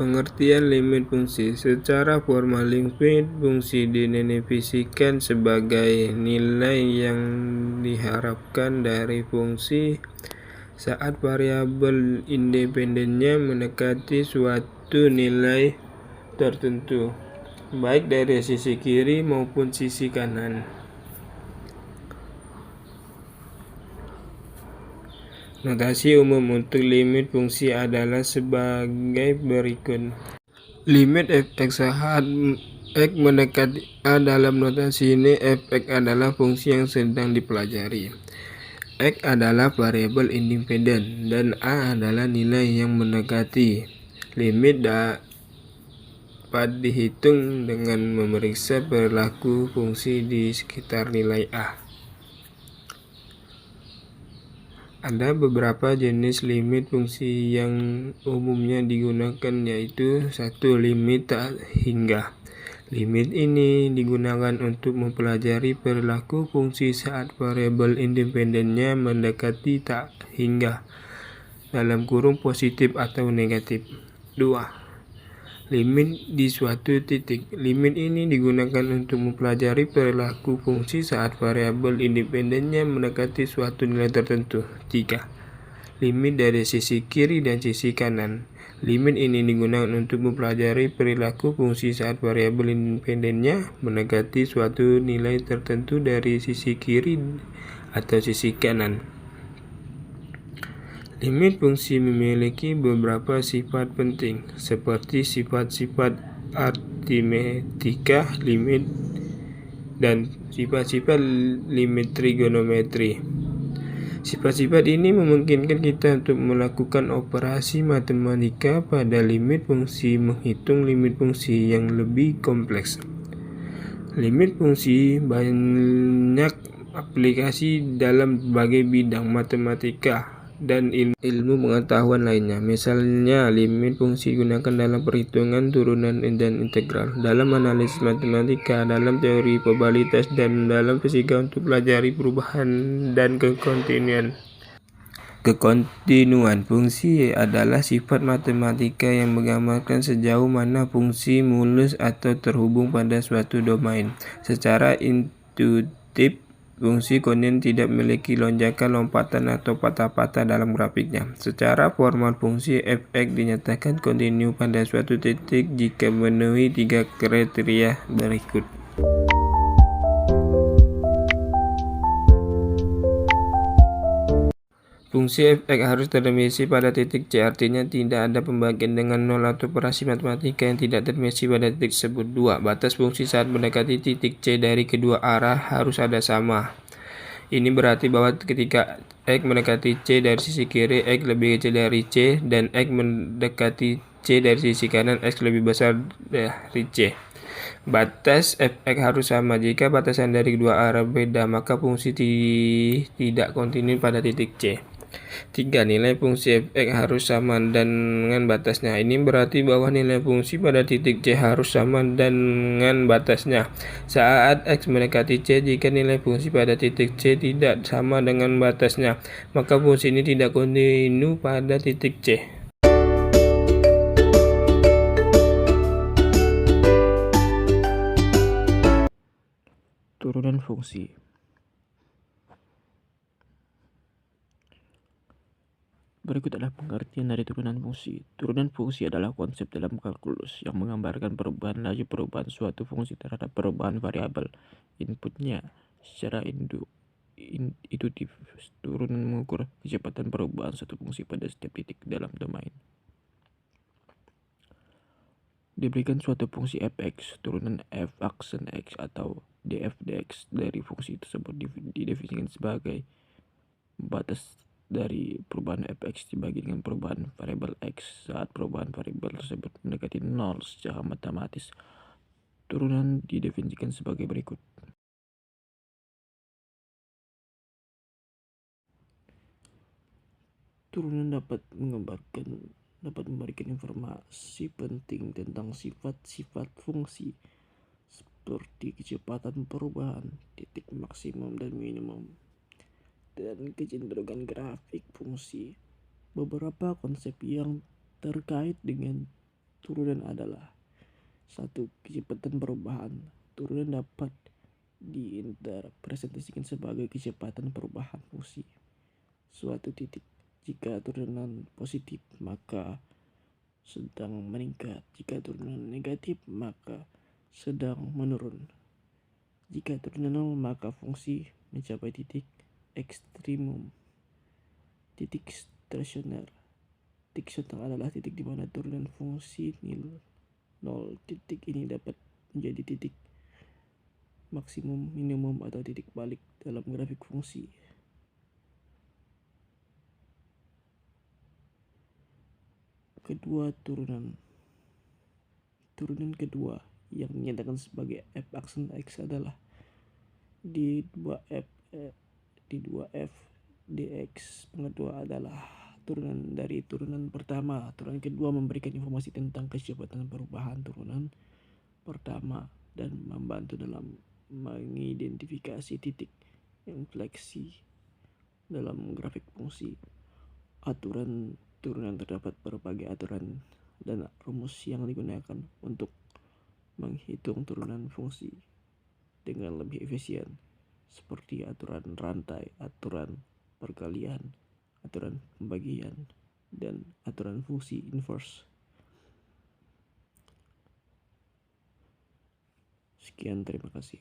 Pengertian limit fungsi. Secara formal, limit fungsi didefinisikan sebagai nilai yang diharapkan dari fungsi saat variabel independennya mendekati suatu nilai tertentu, baik dari sisi kiri maupun sisi kanan. Notasi umum untuk limit fungsi adalah sebagai berikut. Limit f(x) saat x mendekati a. Dalam notasi ini, f(x) adalah fungsi yang sedang dipelajari. X adalah variabel independen dan a adalah nilai yang mendekati. Limit dapat dihitung dengan memeriksa perilaku fungsi di sekitar nilai a. Ada beberapa jenis limit fungsi yang umumnya digunakan, yaitu 1. Limit tak hingga. Limit ini digunakan untuk mempelajari perilaku fungsi saat variabel independennya mendekati tak hingga (positif atau negatif). 2. Limit di suatu titik. Limit ini digunakan untuk mempelajari perilaku fungsi saat variabel independennya mendekati suatu nilai tertentu. 3. Limit dari sisi kiri dan sisi kanan. Limit ini digunakan untuk mempelajari perilaku fungsi saat variabel independennya mendekati suatu nilai tertentu dari sisi kiri atau sisi kanan. Limit fungsi memiliki beberapa sifat penting, seperti sifat-sifat aritmetika limit dan sifat-sifat limit trigonometri. Sifat-sifat ini memungkinkan kita untuk melakukan operasi matematika pada limit fungsi, menghitung limit fungsi yang lebih kompleks. Limit fungsi banyak aplikasi dalam berbagai bidang matematika dan ilmu pengetahuan lainnya. Misalnya, limit fungsi digunakan dalam perhitungan turunan dan integral, dalam analisis matematika, dalam teori probabilitas, dan dalam fisika untuk pelajari perubahan dan kekontinuan. Kekontinuan fungsi adalah sifat matematika yang menggambarkan sejauh mana fungsi mulus atau terhubung pada suatu domain. Secara intuitif, fungsi kontinu tidak memiliki lonjakan, lompatan, atau patah-patah dalam grafiknya. Secara formal, fungsi f(x) dinyatakan kontinu pada suatu titik jika memenuhi 3 kriteria berikut. Fungsi f(x) harus terdefinisi pada titik C, artinya tidak ada pembagian dengan nol atau operasi matematika yang tidak terdefinisi pada titik tersebut. 2. Batas fungsi saat mendekati titik C dari kedua arah harus ada sama. Ini berarti bahwa ketika x mendekati C dari sisi kiri, x lebih kecil dari C, dan x mendekati C dari sisi kanan, x lebih besar dari C. Batas f(x) harus sama. Jika batasan dari kedua arah beda, maka fungsi tidak kontinu pada titik C. 3. Nilai fungsi f(x) harus sama dengan batasnya. Ini berarti bahwa nilai fungsi pada titik C harus sama dengan batasnya. Saat x mendekati C, jika nilai fungsi pada titik C tidak sama dengan batasnya, maka fungsi ini tidak kontinu pada titik C. Turunan fungsi. Berikut adalah pengertian dari turunan fungsi. Turunan fungsi adalah konsep dalam kalkulus yang menggambarkan perubahan laju perubahan suatu fungsi terhadap perubahan variabel inputnya secara intuitif. Turunan mengukur kecepatan perubahan suatu fungsi pada setiap titik dalam domain. Diberikan suatu fungsi f(x), turunan f aksen x atau df dx dari fungsi tersebut didefinisikan sebagai batas dari perubahan f(x) dibagi dengan perubahan variabel x saat perubahan variabel tersebut mendekati 0 secara matematis. Turunan didefinisikan sebagai berikut. Turunan dapat memberikan informasi penting tentang sifat-sifat fungsi seperti kecepatan perubahan, titik maksimum dan minimum, dan kecenderungan grafik fungsi. Beberapa konsep yang terkait dengan Turunan adalah satu kecepatan perubahan. Turunan dapat direpresentasikan sebagai kecepatan perubahan fungsi suatu titik. Jika turunan positif, maka sedang meningkat. Jika turunan negatif, maka sedang menurun. Jika turunan nol, maka fungsi mencapai titik ekstrimum. Titik stasioner. Titik stasioner adalah titik di mana turunan fungsi nil 0. Titik ini dapat menjadi titik maksimum, minimum, atau titik balik dalam grafik fungsi. Kedua, turunan kedua yang dinyatakan sebagai f aksen x adalah d2f dx. Kedua adalah turunan dari turunan pertama. Turunan kedua memberikan informasi tentang kecepatan perubahan turunan pertama dan membantu dalam mengidentifikasi titik infleksi dalam grafik fungsi. Aturan turunan terdapat berbagai aturan dan rumus yang digunakan untuk menghitung turunan fungsi dengan lebih efisien, seperti aturan rantai, aturan perkalian, aturan pembagian, dan aturan fungsi inverse. Sekian, terima kasih.